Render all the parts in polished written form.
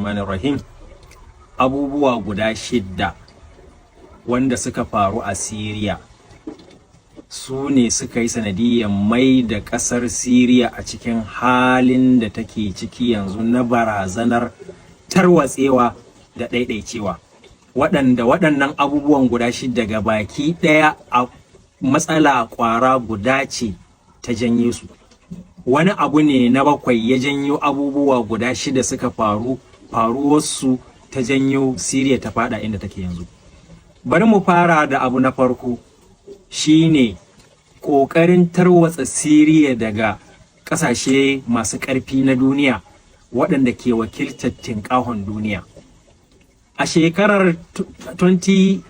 Bismillahirrahmanirrahim. Abubuwa guda 6 wanda suka faru a Syria su ne suka yi sanadiyyar mai da ƙasar Syria a cikin halin da take ciki yanzu na barazanar tarwatsewa da ɗaiɗaicewa. Waɗannan abubuwan guda 6 ga baki ɗaya a matsala ƙwara guda ce ta janye su. Wani abu ne na 7 ya janyo abubuwa guda 6 suka faruwarsu ta janyo Syria ta fada inda take yanzu. Bari mu fara da abu na farko, shine ƙoƙarin tarwatsa Syria daga ƙasashe masu ƙarfi na duniya waɗanda ke wakiltar tinƙahon duniya. A shekarar 2012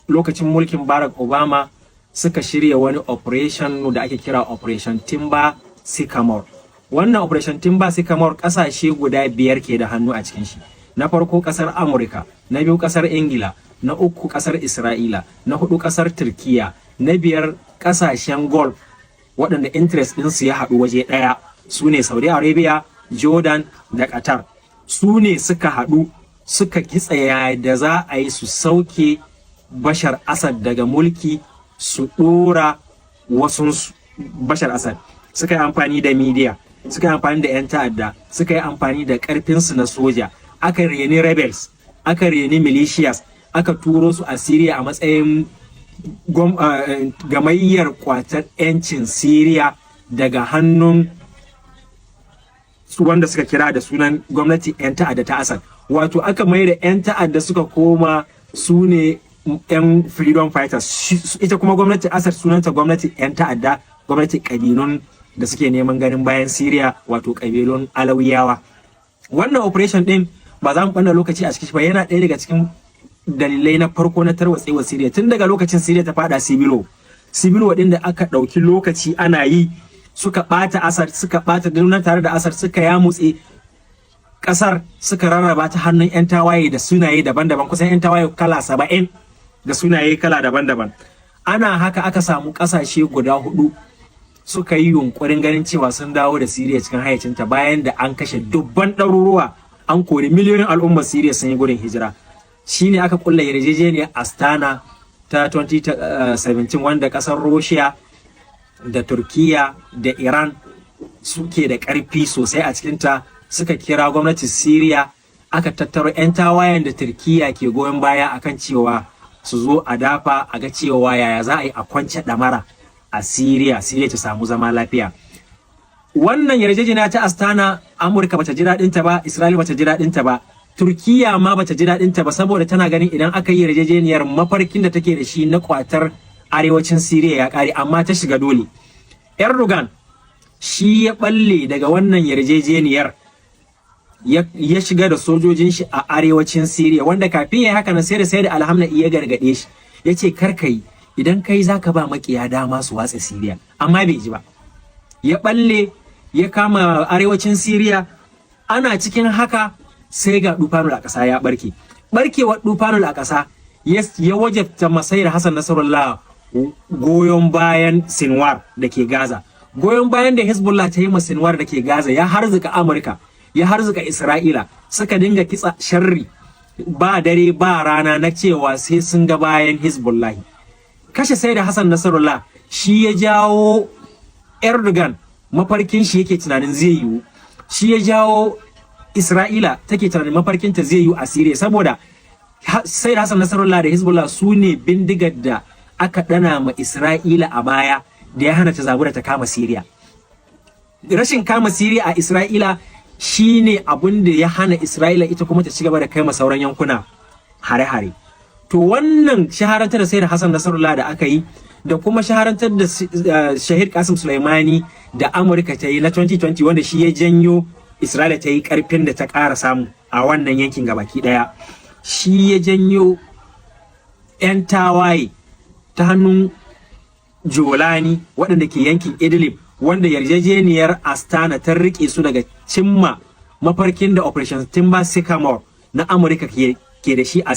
lokacin mulkin Barack Obama suka shirya wani operation da ake kira Operation Timber Sycamore. Wannan Operation Timber Sycamore ƙasashe guda 5 ke da hannu a cikin shi. Na farko ƙasar Amurka, na biyu ƙasar Ingila, na uku ƙasar Isra'ila, na 4 ƙasar Turkiya, na 5 ƙasashen Gulf waɗanda interest ɗinsu ya haɗu waje ɗaya, su ne Saudi Arabia, Jordan da Qatar. Su ne suka haɗu suka kitsaya da za a yi su sauke Bashar Assad daga mulki su ɗora wasunsu. Bashar Assad suka yi amfani da media, suka yi amfani da 'yan ta'adda, suka yi amfani da ƙarfinsu na soja, aka reni rebels, aka reni militias, aka turo su a Syria a matsayin gamayyar kwatar 'yancin Syria daga hannun wanda suka kira da sunan gwamnati 'yan ta'adda ta Assad. Wato aka mai da 'yan ta'adda suka koma su ne 'yan freedom fighters. Ita kuma gwamnati Assad sunanta gwamnati 'yan ta'adda, gwamnati kabilun da suke neman ganin bayan Syria, wato kabilun Alawiyawa. Wannan operation din ba za mu ɓanna lokaci a cikin ba, yana ɗaya daga cikin dalilai na farko na tarwatsewar Syria. Tun daga lokacin Syria ta fada civil war din da aka ɗauki lokaci ana yi, suka ɓata Assad, suka ɓata duniya tare da Assad, suka yamutse ƙasar, suka rarraba ta hannun 'yan tawaye da sunaye daban-daban, kusan 'yan tawaye kala 70 da sunaye kala daban-daban. Ana haka aka samu ƙasashe guda 4 suka yi yunkurin ganin cewa sun dawo da Syria cikin hayyacinta bayan da an kashe dubban ɗaruruwa, an kori miliyoyin al'ummar Syria sun yi gudun hijira. Shine aka kulla yarjejeniyar Astana ta 2017 wanda ƙasar Russia da Turkiya da Iran suke da ƙarfi sosai a cikinta, suka kira gwamnatin Syria, aka tattaro 'yan tawayen da Turkiya ke goyon baya akan cewa su zo a dafa a ga cewa yaya za a yi a kwance ɗamara a Syria ta samu zama lafiya. Wannan yarjejeniya ta Astana, Amurka bata ji daɗinta ba, Isra'ila bata ji daɗinta ba, Turkiya ma bata ji daɗinta ba, saboda tana ganin idan aka yi yarjejeniyar mafarkin da take da shi na kwatar arewacin Syria ya ƙare, amma ta shiga dole. Erdogan shi ya balle daga wannan yarjejeniyar, ya shiga da sojojin shi a arewacin Syria, wanda kafin ya haka na sai da alhamdulillah ya gargade shi, ya ce kar kai, idan kai zaka ba makiya dama su watsa Syria, amma bai ji ba. Ya balle ya kama arewacin Syria. Ana cikin haka sai ga dufanul a ƙasa ya barke. Barkewar dufanul a ƙasa ya wajabta Masayar Hassan Nasrallah goyon bayan Sinwar da ke Gaza. Goyon bayan da Hezbollah ta yi ma Sinwar da ke Gaza ya harzuka Amurka, ya harzuka Isra'ila, suka dinga kitsa sharri ba dare ba rana na cewa sai sun ga bayan Hezbollah. Kashe Sayyid Hassan Nasrallah shi ya jawo Erdogan mafarkin shi yake tunanin zai yiwu, shi ya jawo Isra'ila take tunanin mafarkinta zai yiwu a Syria, saboda Sayyid Hassan Nasrallah da Hezbollah su ne bindigar da aka dana ma Isra'ila a baya da ya hana ta zabura ta kama Syria. Rashin kama Syria a Isra'ila shine abun da ya hana Isra'ila ita kuma ta cigaba da kai ma sauran yankuna hare-hare. To wannan shaharantar da Sayyid Hassan Nasrallah da aka yi, da kuma shaharantar da Shahid Qasim Sulaimani da Amurka ta yi na 2020, wanda shi ya janyo Isra'ila ta yi karfin da ta ƙara samu a wannan yankin gabaki daya, shi ya janyo 'yan tawaye ta hannun Jolani waɗanda ke yankin Idlib, wanda yarjejeniyar Astana ta rike su daga cimma mafarkin da Operation Timber Sycamore na Amurka ke da shi a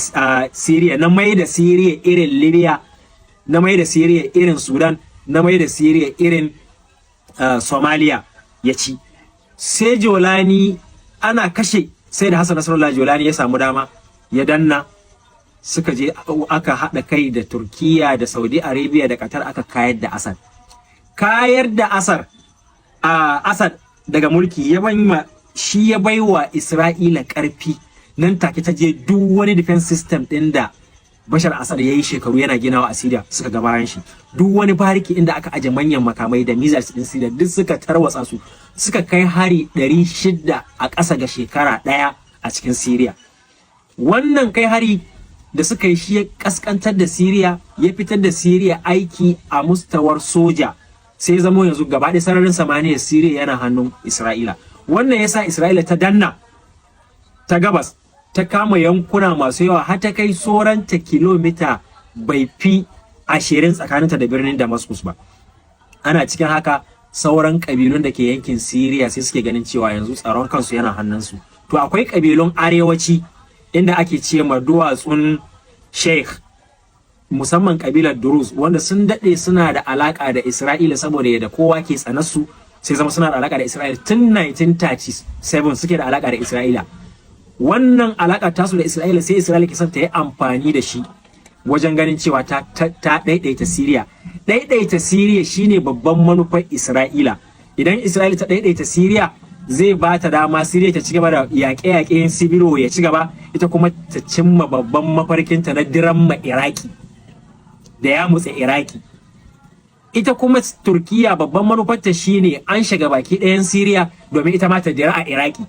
Syria, na mai da Syria irin Libya, na mai da Syria irin Sudan, na mai da Syria irin Somalia ya ci. Sai Jolani ana kashe sai da Hassan Nasrallah Jolani ya samu dama ya danna, suka je aka haɗa kai da Turkiya da Saudi Arabia da Qatar aka kayar da Assad. Kayar da Assad daga mulki shi ya baiwa Isra'ila ƙarfi, nan take ta je duk wani defense system ɗin da Bashar Assad ya yi shekaru yana ginawa a Syria suka ga bayan shi. Duk wani bariki inda aka aje manyan makamai da missiles ɗin Syria duk suka tarwatsa su, suka kai hari 600 a ƙasa ga shekara ɗaya a cikin Syria. Wannan kai hari da suka yi shi ya kaskantar da Syria, ya fitar da Syria aiki a mustawar soja, sai zamo yanzu gaba ɗaya sararin samaniyar Syria yana hannun Isra'ila. Wannan yasa Isra'ila ta danna ta gabas, ta kama yankuna masu yawa har ta kai soranta kilomita bai fi 20 tsakaninta da birnin Damascus ba. Ana cikin haka sauran kabilun da ke yankin Syria sai suke ganin cewa yanzu tsaron kansu yana hannunsu. To akwai kabilun arewaci inda ake ce ma duwatsun Sheikh, musamman kabilar Druze, wanda sun daɗe suna da alaka da Isra'ila saboda yadda kowa ke tsanarsu, sai zama suna da alaka da Isra'ila tun 1937 suke da alaka da Isra'ila. Wannan alaka tasu da Isra'ila sai Isra'ila ke son ta yi amfani da shi wajen ganin cewa ta ɗaiɗaita Syria. Ɗaiɗaita Syria shine babban manufar Isra'ila. Idan Isra'ila ta ɗaiɗaita Syria, zai ba ta dama Syria ta ci gaba da yaƙe-yaƙen Sibiro ya ci gaba, ita kuma ta cimma babban mafarkinta na diramma Iraki da ya mutse Iraki. Ita kuma Turkiya babban manufarta shine an shiga baki ɗayan Syria domin ita ma ta dira a Iraki.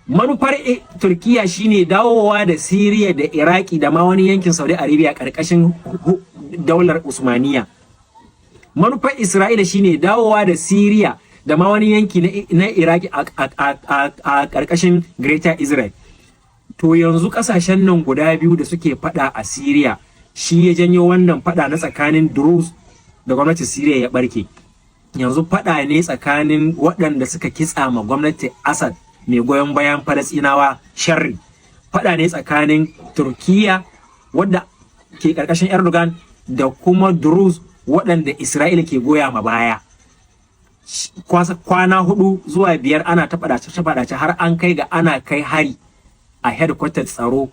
Manufar Turkiya shine dawowa da Syria da Iraki da ma wani yankin Saudi Arabia ƙarƙashin daular Usmaniya. Manufar Isra'ila shine dawowa da Syria da ma wani yanki na Iraki a ƙarƙashin Greater Israel. To yanzu ƙasashen nan guda biyu da suke faɗa a Syria, shi ya janyo wannan faɗa na tsakanin Druze da gwamnatin Syria ya ɓarke. Yanzu faɗa ne tsakanin waɗanda suka kitsa ma gwamnatin Assad mai goyon bayan Falasɗinawa sharri. Faɗa ne tsakanin Turkiya wadda ke ƙarƙashin Erdogan da kuma Druze waɗanda Isra'ila ke goya ma baya. Kwana 4 zuwa 5 ana ta faɗace har an kai ga ana kai hari a headquarter tsaro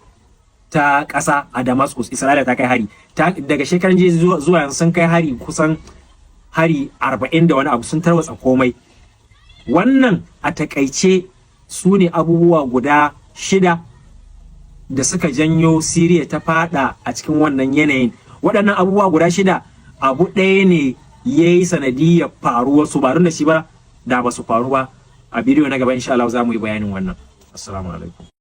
ta ƙasa a Damascus. Isra'ila ta kai hari daga shekaran jiya zuwa yanzu sun kai hari kusan hari 40 da wani abu, sun tarwatsa komai. Wannan a takaice su ne abubuwa guda 6 da suka janyo Syria ta fada a cikin wannan yanayin. Waɗannan abubuwa guda 6 abu ɗaya ne ya yi sanadiyar faruwar su, ba da shi ba da ba su faru ba. A bidiyo na gaba insha Allah za mu yi bayanin wannan. Assalamu alaikum.